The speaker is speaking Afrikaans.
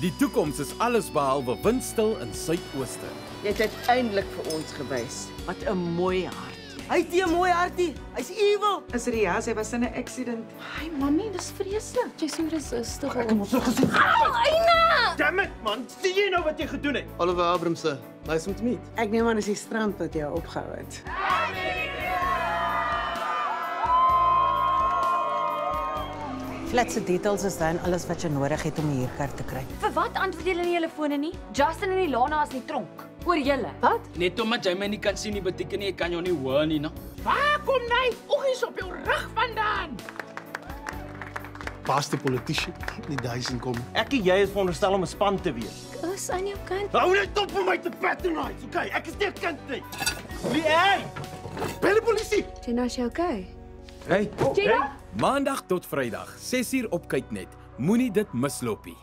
Die toekoms is alles behalwe windstil in Suidooste. Jy het uiteindelik vir ons gewys. Wat 'n mooi hart. Hy het nie 'n mooi hartie. Hy's evil. Is dit ja, sy was in 'n accident. Ai, mami, dis vreeslik. Jy's so resistig. Ek het hom so gesien. Eina! Damn it, man. Sien jy nou wat jy gedoen het? Oliver Abramse, nice om te meet. Ek neem aan is die strand wat jou opgehou het. Flat se details is dan alles wat jy nodig het om 'n huurkaart te kry. Vir wat antwoord julle nie julle fone nie? Justin en Ilana is in die tronk. Oor julle. Wat? Net omdat jy my nie kan sien nie beteken nie ek kan jou nie hoor nie, no? Waar kom jy? Oggies op jou rug vandaan. Pas die politici, die duisend kom. Ek en jy is veronderstel om 'n span te wees. Is aan jou kant. Hou net op om my te patronize, okay? Ek is nie 'n kind nie. Wie hy? Bel die polisie. Jenna, is jy okay? Hey, Jenna? Maandag tot Vrydag, 6uur op Kyknet. Moenie dit misloop nie.